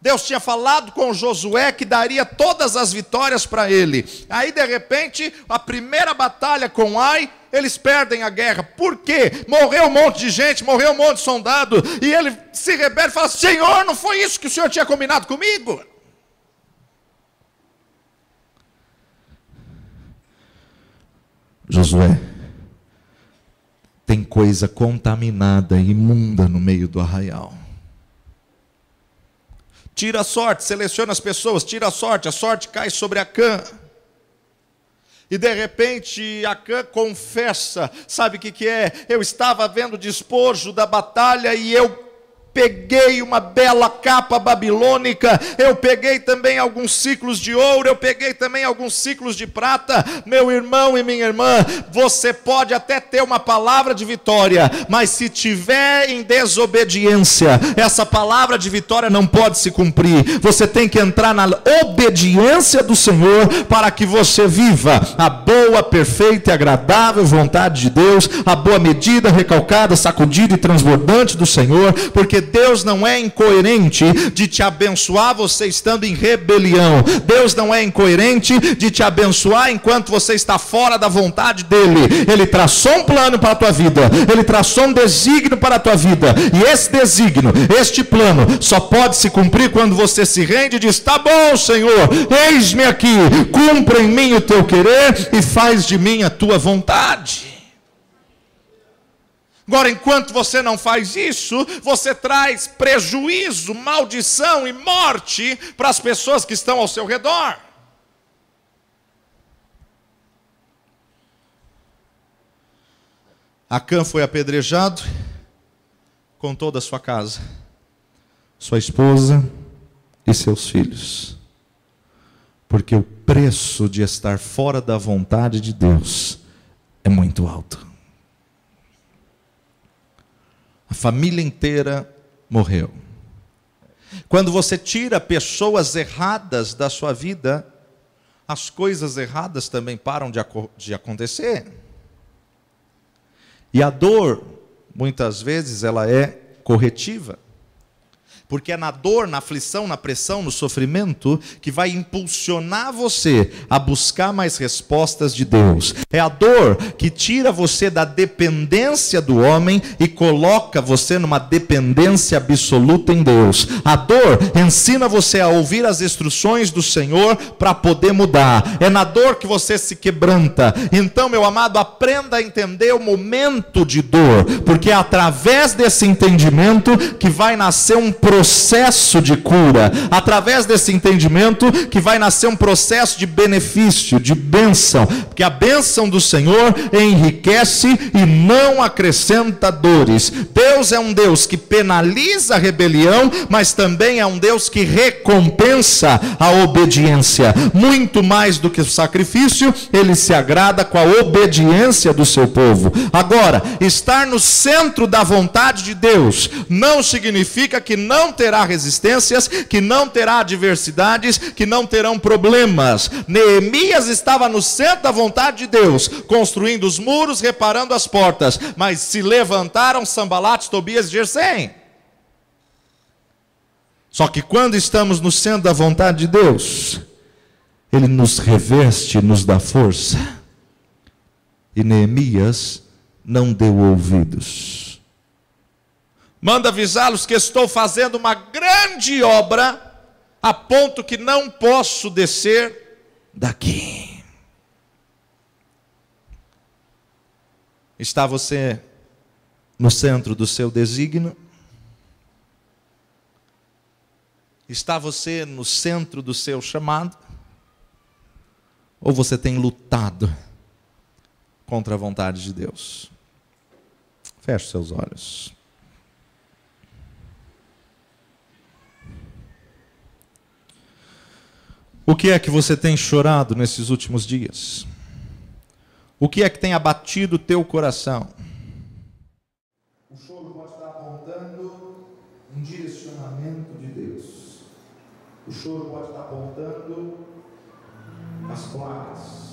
S2: Deus tinha falado com Josué que daria todas as vitórias para ele. Aí de repente, a primeira batalha com Ai, eles perdem a guerra. Por quê? Morreu um monte de gente, morreu um monte de soldado, e ele se rebela e fala: Senhor, não foi isso que o Senhor tinha combinado comigo? Josué, tem coisa contaminada, imunda no meio do arraial. Tira a sorte, seleciona as pessoas, tira a sorte cai sobre Acã. E de repente Acã confessa, sabe o que é? Eu estava vendo o despojo da batalha e eu peguei uma bela capa babilônica, eu peguei também alguns ciclos de ouro, eu peguei também alguns ciclos de prata. Meu irmão e minha irmã, você pode até ter uma palavra de vitória, mas se tiver em desobediência, essa palavra de vitória não pode se cumprir. Você tem que entrar na obediência do Senhor para que você viva a boa, perfeita e agradável vontade de Deus, a boa medida, recalcada, sacudida e transbordante do Senhor, porque Deus não é incoerente de te abençoar você estando em rebelião. Deus não é incoerente de te abençoar enquanto você está fora da vontade dEle. Ele traçou um plano para a tua vida, Ele traçou um desígnio para a tua vida, e esse desígnio, este plano, só pode se cumprir quando você se rende e diz: tá bom, Senhor, eis-me aqui, cumpra em mim o teu querer e faz de mim a tua vontade. Agora, enquanto você não faz isso, você traz prejuízo, maldição e morte para as pessoas que estão ao seu redor. Acã foi apedrejado com toda a sua casa, sua esposa e seus filhos, porque o preço de estar fora da vontade de Deus é muito alto. A família inteira morreu. Quando você tira pessoas erradas da sua vida, as coisas erradas também param de acontecer. E a dor, muitas vezes, ela é corretiva. Porque é na dor, na aflição, na pressão, no sofrimento, que vai impulsionar você a buscar mais respostas de Deus. É a dor que tira você da dependência do homem e coloca você numa dependência absoluta em Deus. A dor ensina você a ouvir as instruções do Senhor para poder mudar. É na dor que você se quebranta. Então, meu amado, aprenda a entender o momento de dor, porque é através desse entendimento que vai nascer um processo de cura, através desse entendimento que vai nascer um processo de benefício, de bênção, porque a bênção do Senhor enriquece e não acrescenta dores. Deus é um Deus que penaliza a rebelião, mas também é um Deus que recompensa a obediência. Muito mais do que o sacrifício, Ele se agrada com a obediência do seu povo. Agora, estar no centro da vontade de Deus não significa que não terá resistências, que não terá adversidades, que não terão problemas. Neemias estava no centro da vontade de Deus, construindo os muros, reparando as portas, mas se levantaram Sanbalate, Tobias e Gesem. Só que quando estamos no centro da vontade de Deus, Ele nos reveste, nos dá força. E Neemias não deu ouvidos. Manda avisá-los que estou fazendo uma grande obra, a ponto que não posso descer daqui. Está você no centro do seu desígnio? Está você no centro do seu chamado? Ou você tem lutado contra a vontade de Deus. Feche seus olhos. O que é que você tem chorado nesses últimos dias? O que é que tem abatido o teu coração?
S3: O choro pode estar apontando um direcionamento de Deus. O choro pode estar apontando as plagas.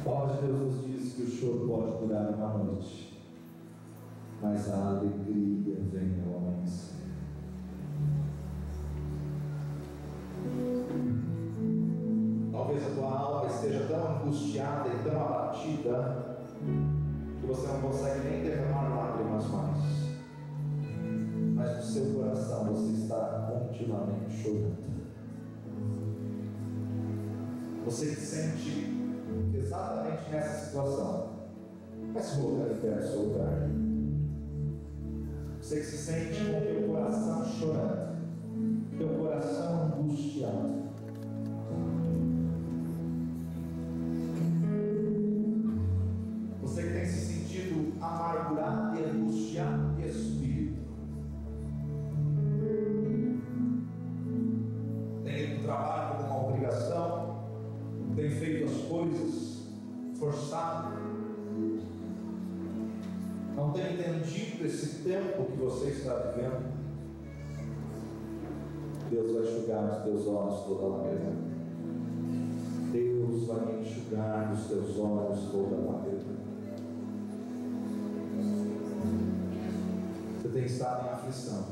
S3: A palavra de Deus nos diz que o choro pode durar uma noite, mas a alegria vem ao amanhecer. Talvez a tua alma esteja tão angustiada e tão abatida que você não consegue nem derramar lágrimas mais. Mas no seu coração você está continuamente chorando. Você que sente exatamente nessa situação, vai se colocar em pé no seu lugar. Você que se sente com o teu coração chorando, teu coração angustiado. Você que tem se sentido amargurado e angustiado de espírito. Tem ido para o trabalho como uma obrigação, tem feito as coisas forçado, não tem entendido esse tempo que você está vivendo. Deus vai enxugar dos teus olhos toda lágrima. Deus vai enxugar dos teus olhos toda lágrima. Você tem estado em aflição,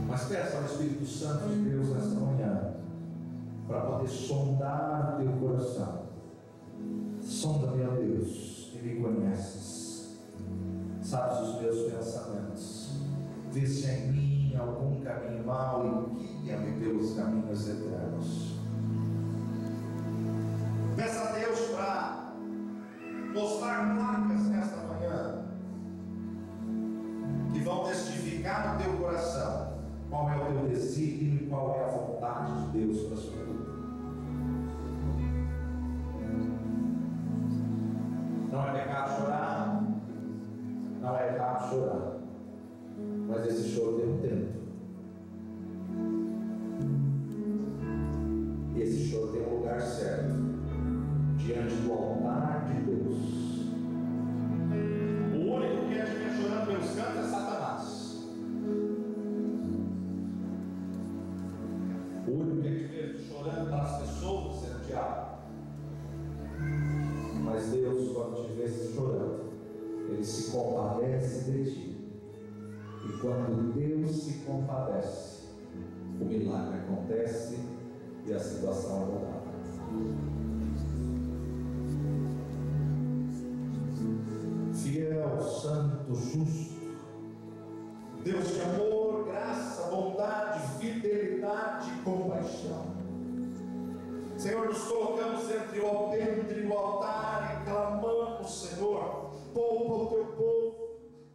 S3: mas peça ao Espírito Santo de Deus nesta manhã para poder sondar o teu coração. Sonda-me, ó Deus, e me conheces, sabes os meus pensamentos, vê se há em mim algum caminho mau e guia-me pelos caminhos eternos. Peça a Deus para mostrar placas nesta manhã que vão testificar no teu coração qual é o teu desígnio e qual é a vontade de Deus para a sua vida. Não é pecado chorar, não é errado chorar, mas esse choro tem um tempo. Esse choro tem um lugar certo, diante do altar de Deus. O único que adivinha chorando pelos cantos é Satanás. O único que adivinha chorando para as pessoas é o diabo. Mas Deus, quando te vê chorando, Ele se compadece de ti. E quando Deus se compadece, o milagre acontece e a situação é mudada. Fiel, santo, justo, Deus de amor, graça, bondade, fidelidade e compaixão. Senhor, nos colocamos entre o altar e clamamos, Senhor, poupa o teu povo,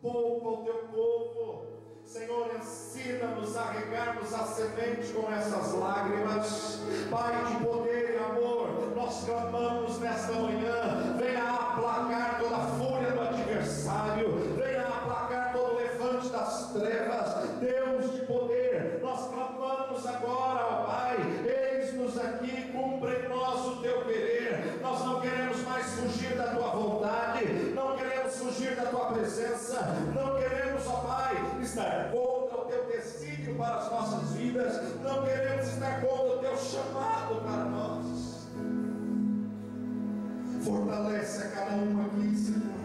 S3: poupa o teu povo. Senhor, ensina-nos a regarmos a semente com essas lágrimas. Pai de poder e amor, nós clamamos nesta manhã, venha aplacar toda a fúria do adversário, venha aplacar todo o levante das trevas. Deus de poder, nós clamamos agora, ó Pai, eis-nos aqui, cumpre em nós o teu querer. Nós não queremos mais fugir da tua vontade, não queremos fugir da tua presença, não queremos, ó Pai, estar contra o teu desígnio para as nossas vidas, não queremos estar contra o teu chamado para nós. Fortalece a cada um aqui, Senhor.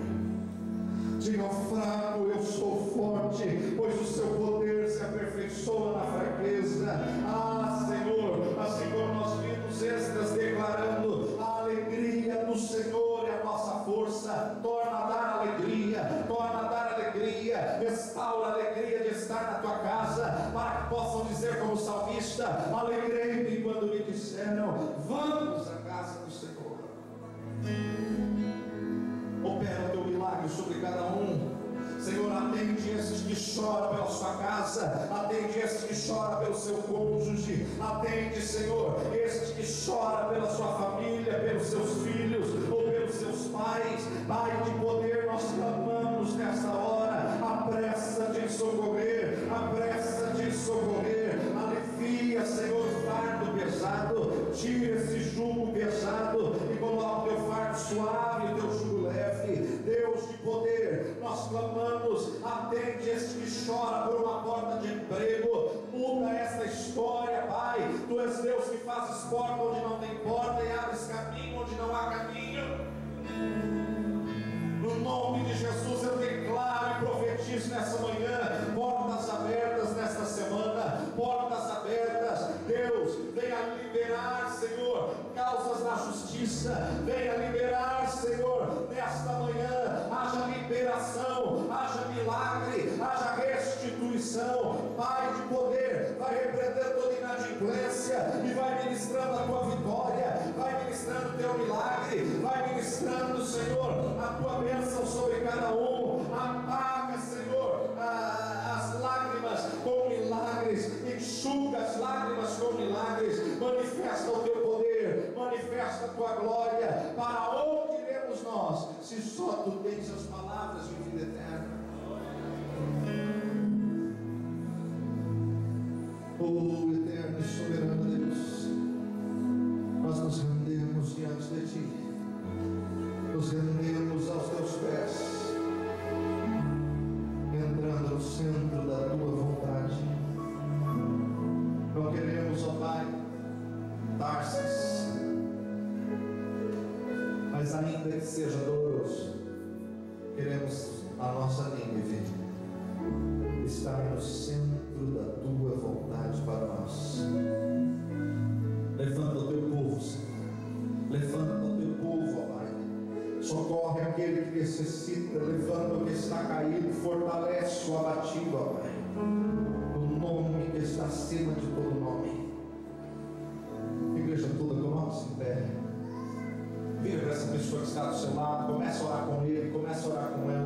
S3: Diga ao fraco, eu sou forte, pois o seu poder se aperfeiçoa na fraqueza. Ah, Senhor, assim como nós vimos Esdras declarando, a alegria do Senhor é a nossa força. Torna a dar alegria, torna a dar alegria, restaura a alegria de estar na tua casa, para que possam dizer como salmista, alegrei-me quando me disseram, vamos à casa do Senhor. Opera o teu milagre sobre cada um. Senhor, atende esses
S1: que chora pela sua casa, atende este que chora pelo seu cônjuge, atende, Senhor, este que chora pela sua família, pelos seus filhos ou pelos seus pais. Pai de poder, nós clamamos nessa hora, apressa-te em socorrer, apressa-te em socorrer, alivia, Senhor, o fardo pesado, tira esse jugo pesado e coloca o teu fardo suave e o teu jugo leve. Deus de poder, nós clamamos, atende este que chora por uma porta de emprego, muda essa história, Pai. Tu és Deus que fazes porta onde não tem porta e abres caminho onde não há caminho. No nome de Jesus eu declaro e profetizo nessa manhã, portas abertas nesta semana, portas abertas. Deus, venha liberar, Senhor, causas na justiça, venha liberar, Senhor, nesta manhã, haja liberação, haja milagre, haja restituição. Pai de poder, vai repreender toda inadimplência e vai ministrando a tua vitória, vai ministrando o teu milagre, vai ministrando, Senhor, a tua bênção sobre cada um. Apaga, Senhor, as lágrimas com milagres, enxuga as lágrimas com milagres, manifesta o teu poder, manifesta a tua glória. Para onde iremos nós, se só tu tens as palavras de vida eterna? Oh, eterno e soberano Deus, nós nos rendemos diante de ti, nos rendemos aos teus pés, entrando no centro da tua vontade. Não queremos, ó Pai, Tarsis, mas ainda que seja doloroso, queremos a nossa Nínive estar no centro da tua vontade para nós. Levanta o teu povo, Senhor, levanta o teu povo, ó Pai. Socorre aquele que necessita, levanta o que está caído, fortalece o abatido, ó Pai, o nome que está acima de todo nome. Igreja toda, coloque-se em pé. Vira para essa pessoa que está do seu lado, começa a orar com ele, começa a orar com ela.